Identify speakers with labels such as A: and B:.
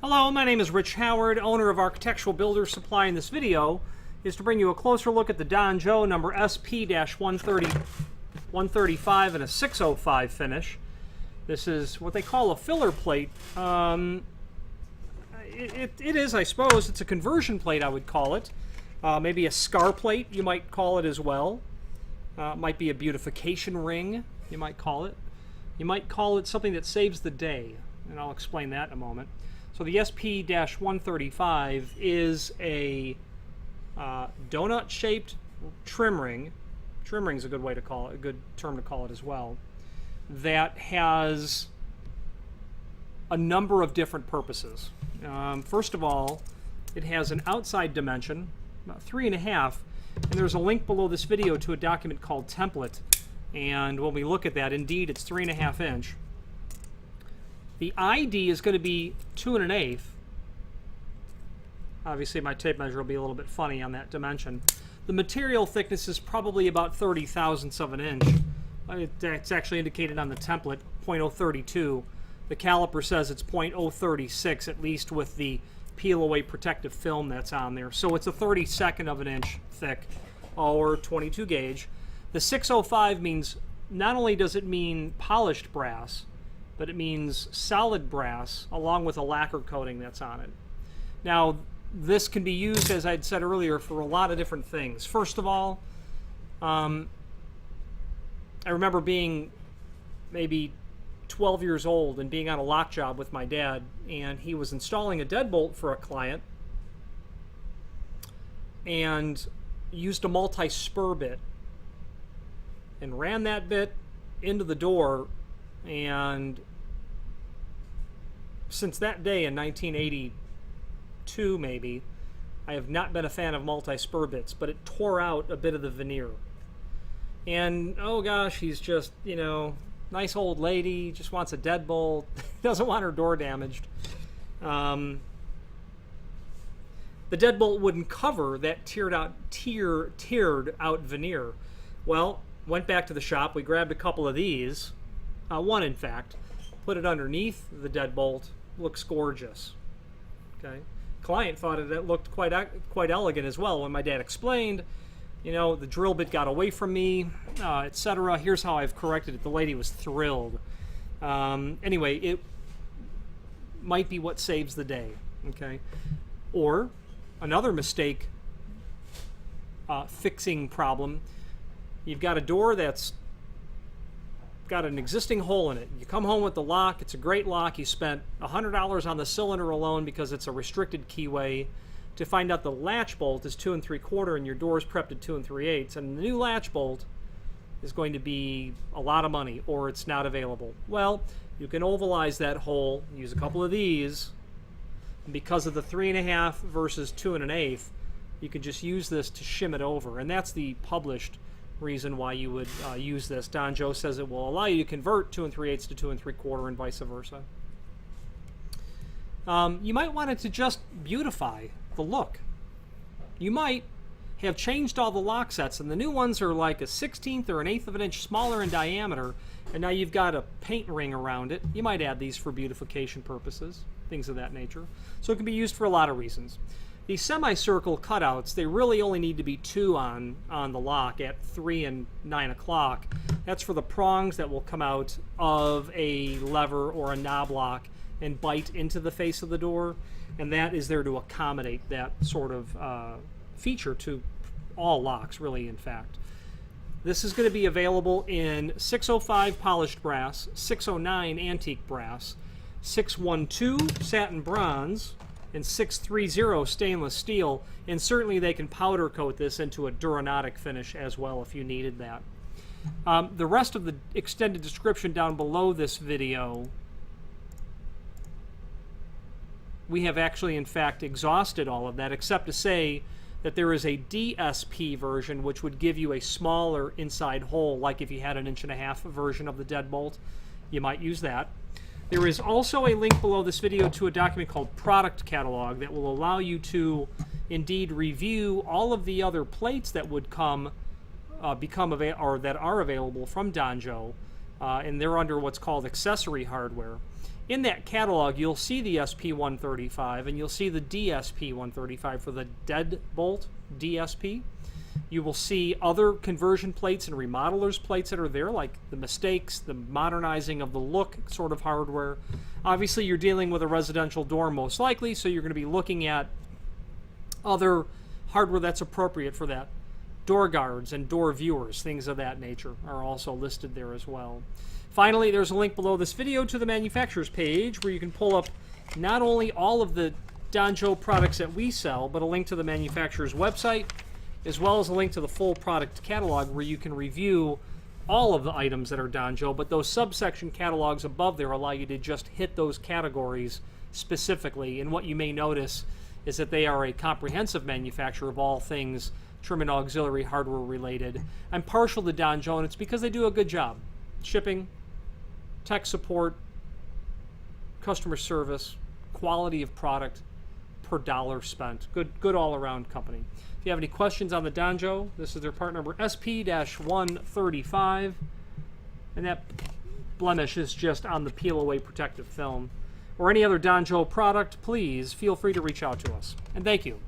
A: Hello, my name is Rich Howard, owner of Architectural Builders Supply. In this video is to bring you a closer look at the Don Joe number SP-135 in a 605 finish. This is what they call a filler plate. It is, I suppose, it's a conversion plate, I would call it. Maybe a scar plate, you might call it as well. It might be a beautification ring, you might call it. You might call it something that saves the day, and I'll explain that in a moment. So the SP-135 is a donut-shaped trim ring. Trim ring is a good way to call it, a good term to call it as well. That has a number of different purposes. First of all, it has an outside dimension, about 3.5, and there's a link below this video to a document called Template. And when we look at that, indeed, it's 3.5 inch. The ID is going to be 2 1/8. Obviously, my tape measure will be a little bit funny on that dimension. The material thickness is probably about 30 thousandths of an inch. It's actually indicated on the template, 0.032. The caliper says it's 0.036, at least with the peel-away protective film that's on there. So it's a 32nd of an inch thick, or 22 gauge. The 605 means, not only does it mean polished brass, but it means solid brass along with a lacquer coating that's on it. Now, this can be used, as I'd said earlier, for a lot of different things. First of all, I remember being maybe 12 years old and being on a lock job with my dad, and he was installing a deadbolt for a client and used a multi-spur bit and ran that bit into the door. And since that day in 1982, maybe, I have not been a fan of multi-spur bits, but it tore out a bit of the veneer. And, oh gosh, he's just, you know, nice old lady, just wants a deadbolt, doesn't want her door damaged. The deadbolt wouldn't cover that tiered out veneer. Well, went back to the shop, we grabbed a couple of these, one in fact, put it underneath the deadbolt. Looks gorgeous. Okay, client thought it looked quite elegant as well. When my dad explained, you know, the drill bit got away from me, etc. Here's how I've corrected it. The lady was thrilled. Anyway, it might be what saves the day. Okay, or another mistake fixing problem. You've got a door that's got an existing hole in it. You come home with the lock. It's a great lock. You spent $100 on the cylinder alone because it's a restricted keyway. To find out the latch bolt is 2 3/4 and your door is prepped at 2 3/8, and the new latch bolt is going to be a lot of money, or it's not available. Well, you can ovalize that hole, use a couple of these, and because of the 3.5 versus 2 1/8, you can just use this to shim it over, and that's the published reason why you would use this. Don Joe says it will allow you to convert 2 3/8 to 2 3/4 and vice versa. You might want it to just beautify the look. You might have changed all the lock sets, and the new ones are like a 1/16 or an 1/8 of an inch smaller in diameter, and now you've got a paint ring around it. You might add these for beautification purposes, things of that nature. So it can be used for a lot of reasons. The semicircle cutouts, they really only need to be 2 on the lock at 3 and 9 o'clock. That's for the prongs that will come out of a lever or a knob lock and bite into the face of the door, and that is there to accommodate that sort of feature to all locks, really, in fact. This is going to be available in 605 polished brass, 609 antique brass, 612 satin bronze, and 630 stainless steel, and certainly they can powder coat this into a Duranodic finish as well if you needed that. The rest of the extended description down below this video, we have actually in fact exhausted all of that, except to say that there is a DSP version which would give you a smaller inside hole, like if you had an 1.5 inch version of the deadbolt. You might use that. There is also a link below this video to a document called Product Catalog that will allow you to indeed review all of the other plates that would that are available from Don Joe, and they're under what's called accessory hardware. in that catalog, you'll see the SP135 and you'll see the DSP135 for the deadbolt DSP. You will see other conversion plates and remodelers plates that are there, like the mistakes, the modernizing of the look sort of hardware. Obviously, you're dealing with a residential door most likely, so you're going to be looking at other hardware that's appropriate for that. Door guards and door viewers, things of that nature, are also listed there as well. Finally, there's a link below this video to the manufacturer's page where you can pull up not only all of the Danjo products that we sell, but a link to the manufacturer's website, as well as a link to the full product catalog where you can review all of the items that are Danjo, but those subsection catalogs above there allow you to just hit those categories specifically. And what you may notice is that they are a comprehensive manufacturer of all things trim and auxiliary hardware related. I'm partial to Danjo, and it's because they do a good job. Shipping, tech support, customer service, quality of product per dollar spent. Good all-around company. If you have any questions on the Danjo, this is their part number SP-135, and that blemish is just on the peel-away protective film. Or any other Danjo product, please feel free to reach out to us. And thank you.